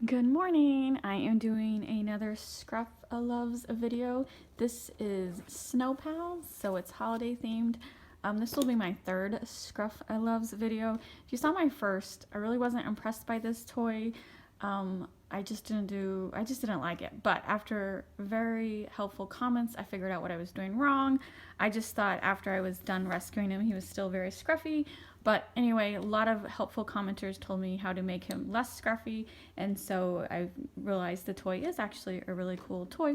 Good morning. I am doing another Scruff A Luvs video. This is Snow Pals, so it's holiday themed. This will be my third Scruff A Luvs video. If you saw my first, I really wasn't impressed by this toy. I just didn't like it. But after very helpful comments, I figured out what I was doing wrong. I just thought after I was done rescuing him, he was still very scruffy. But anyway, a lot of helpful commenters told me how to make him less scruffy, and so I realized the toy is actually a really cool toy.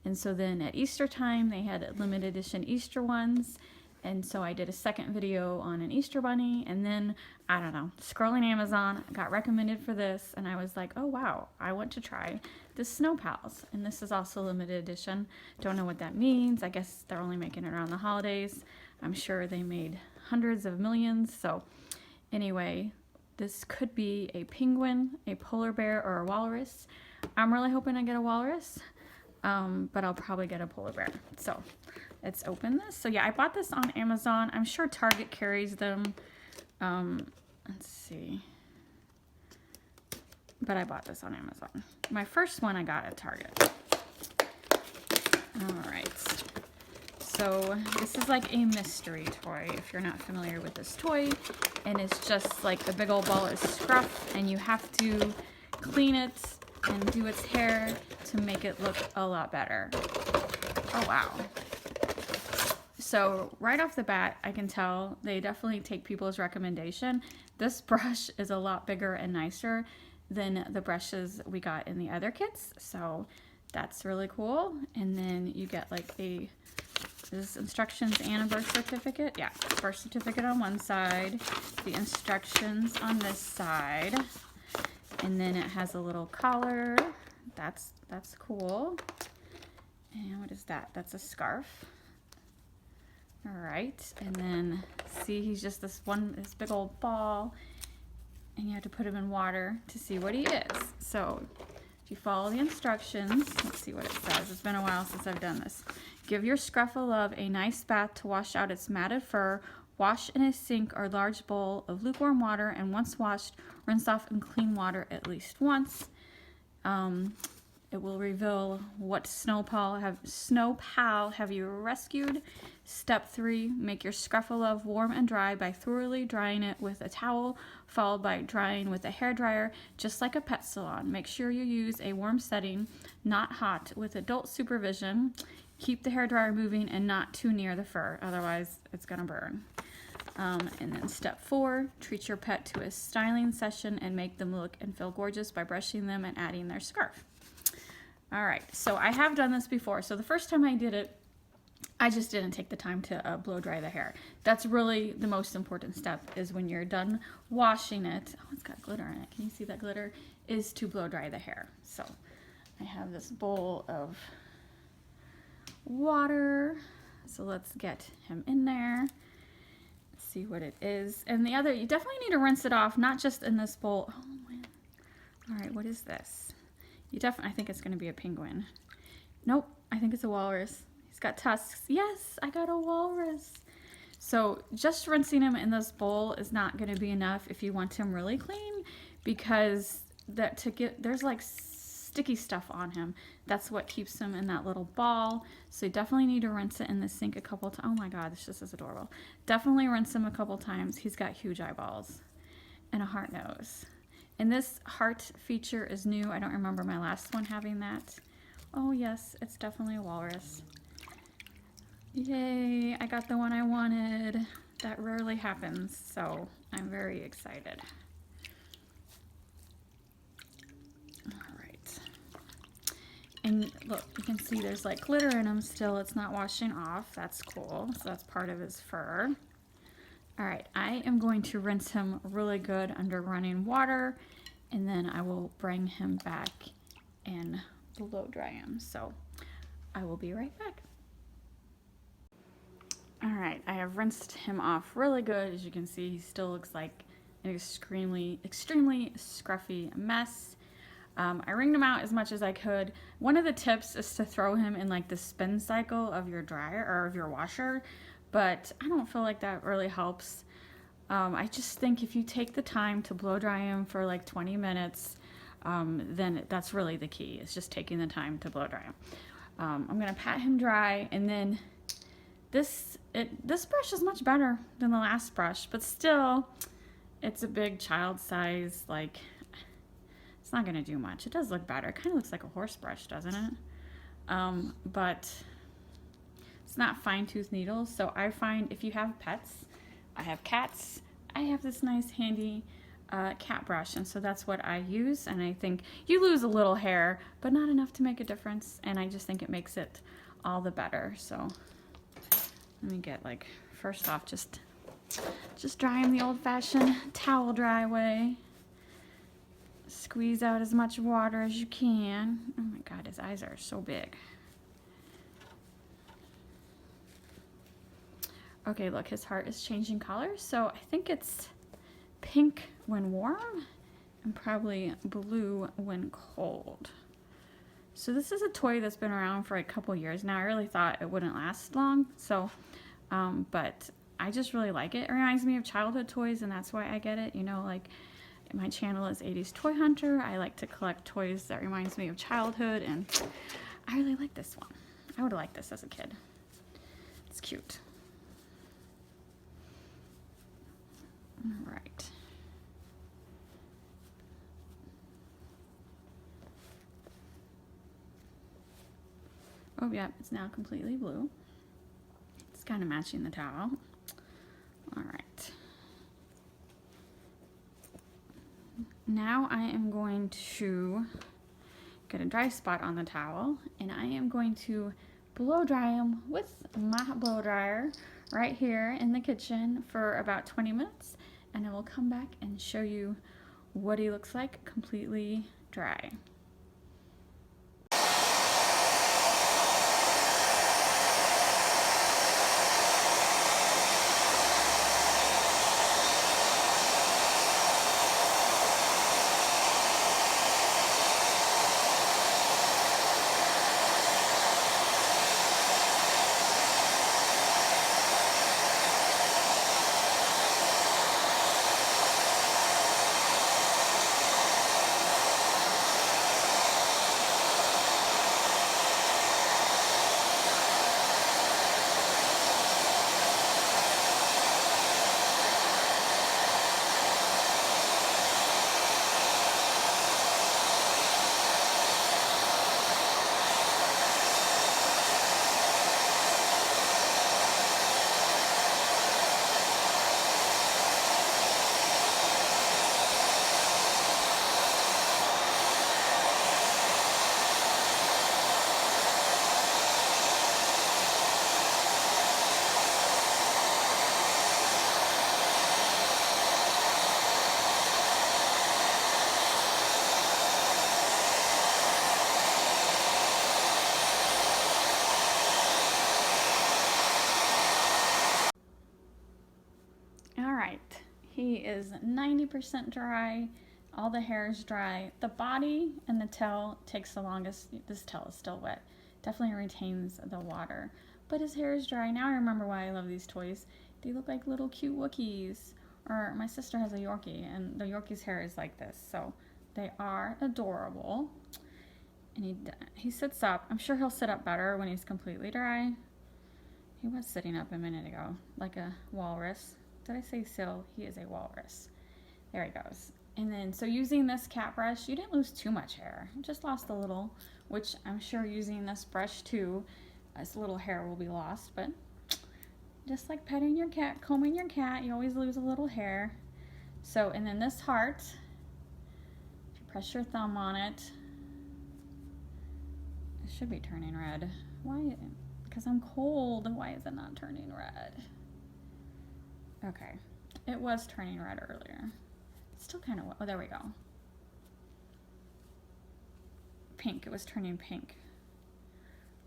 And so then at Easter time, they had limited edition Easter ones, and so I did a second video on an Easter bunny, and then, I don't know, scrolling Amazon, got recommended for this, and I was like, oh wow, I want to try this Snow Pals. And this is also limited edition. Don't know what that means. I guess they're only making it around the holidays. I'm sure they made hundreds of millions. So anyway, this could be a penguin, a polar bear, or a walrus. I'm really hoping I get a walrus, but I'll probably get a polar bear. So let's open this. So yeah, I bought this on Amazon. I'm sure Target carries them. Let's see. But I bought this on Amazon. My first one I got at Target. All right. So this is like a mystery toy, if you're not familiar with this toy. And it's just like a big old ball of scruff, and you have to clean it and do its hair to make it look a lot better. Oh, wow. So right off the bat, I can tell they definitely take people's recommendation. This brush is a lot bigger and nicer than the brushes we got in the other kits. So that's really cool. And then you get like this instructions and a birth certificate. Yeah, birth certificate on one side, the instructions on this side, and then it has a little collar. That's cool. And what is that? That's a scarf. All right, and then see, he's just this big old ball, and you have to put him in water to see what he is. So if you follow the instructions, let's see what it says. It's been a while since I've done this. Give your Scruff A Luv a nice bath to wash out its matted fur. Wash in a sink or large bowl of lukewarm water, and once washed, rinse off in clean water at least once. It will reveal what snow pal have you rescued. Step 3, make your Scruff A Luv warm and dry by thoroughly drying it with a towel, followed by drying with a hairdryer, just like a pet salon. Make sure you use a warm setting, not hot, with adult supervision. Keep the hairdryer moving and not too near the fur, otherwise it's gonna burn. And then step 4, treat your pet to a styling session and make them look and feel gorgeous by brushing them and adding their scarf. All right, so I have done this before. So the first time I did it, I just didn't take the time to blow dry the hair. That's really the most important step, is when you're done washing it. Oh, it's got glitter in it. Can you see that glitter? Is to blow dry the hair. So I have this bowl of water. So let's get him in there. Let's see what it is. And the other, you definitely need to rinse it off, not just in this bowl. Oh, man. All right, what is this? I think it's going to be a penguin. Nope, I think it's a walrus. He's got tusks. Yes, I got a walrus. So just rinsing him in this bowl is not going to be enough if you want him really clean, because there's like sticky stuff on him. That's what keeps him in that little ball. So you definitely need to rinse it in the sink a couple times. Oh my God, this just is adorable. Definitely rinse him a couple times. He's got huge eyeballs and a heart nose. And this heart feature is new. I don't remember my last one having that. Oh yes, it's definitely a walrus. Yay, I got the one I wanted. That rarely happens, so I'm very excited. All right. And look, you can see there's like glitter in him still. It's not washing off. That's cool. So that's part of his fur. All right, I am going to rinse him really good under running water, and then I will bring him back and blow dry him. So I will be right back. All right, I have rinsed him off really good. As you can see, he still looks like an extremely scruffy mess. I wringed him out as much as I could. One of the tips is to throw him in like the spin cycle of your dryer or of your washer, but I don't feel like that really helps. I just think if you take the time to blow dry him for like 20 minutes, then that's really the key. It's just taking the time to blow dry him. I'm gonna pat him dry, and then this brush is much better than the last brush, but still, it's a big child size. Like, it's not gonna do much. It does look better. It kind of looks like a horse brush, doesn't it? But it's not fine tooth needles. So I find if you have pets, I have cats, I have this nice handy cat brush, and so that's what I use. And I think you lose a little hair, but not enough to make a difference, and I just think it makes it all the better. So let me get, like, first off, just dry him the old-fashioned towel dry way. Squeeze out as much water as you can. Oh my God, his eyes are so big. Okay, look, his heart is changing colors, so I think it's pink when warm and probably blue when cold. So this is a toy that's been around for a couple years now. I really thought it wouldn't last long, so but I just really like it. It reminds me of childhood toys, and that's why I get it. You know, like, my channel is 80s Toy Hunter. I like to collect toys that reminds me of childhood, and I really like this one. I would have liked this as a kid. It's cute. All right. Oh yeah, it's now completely blue. It's kind of matching the towel. All right. Now I am going to get a dry spot on the towel, and I am going to blow dry him with my blow dryer right here in the kitchen for about 20 minutes, and I will come back and show you what he looks like completely dry. He is 90% dry. All the hair is dry. The body and the tail takes the longest. This tail is still wet. Definitely retains the water. But his hair is dry. Now I remember why I love these toys. They look like little cute Wookiees. Or my sister has a Yorkie, and the Yorkie's hair is like this. So they are adorable. And he sits up. I'm sure he'll sit up better when he's completely dry. He was sitting up a minute ago, like a walrus. Did I say so? He is a walrus. There he goes. And then, so using this cat brush, you didn't lose too much hair. You just lost a little, which I'm sure using this brush too, this little hair will be lost. But just like petting your cat, combing your cat, you always lose a little hair. So, and then this heart, if you press your thumb on it, it should be turning red. Why? Because I'm cold. Why is it not turning red? Okay, it was turning red earlier. It's still kind of wet. Oh, there we go. Pink, it was turning pink.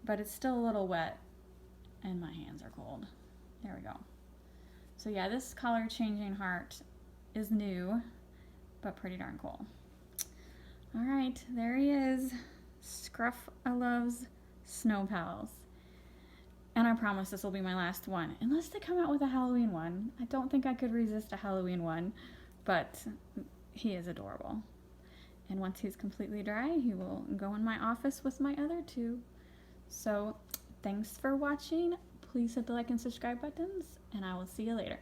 But it's still a little wet, and my hands are cold. There we go. So yeah, this color changing heart is new, but pretty darn cool. All right, there he is. Scruff A Luvs Snow Pals. And I promise this will be my last one, unless they come out with a Halloween one. I don't think I could resist a Halloween one, but he is adorable. And once he's completely dry, he will go in my office with my other two. So thanks for watching. Please hit the like and subscribe buttons, and I will see you later.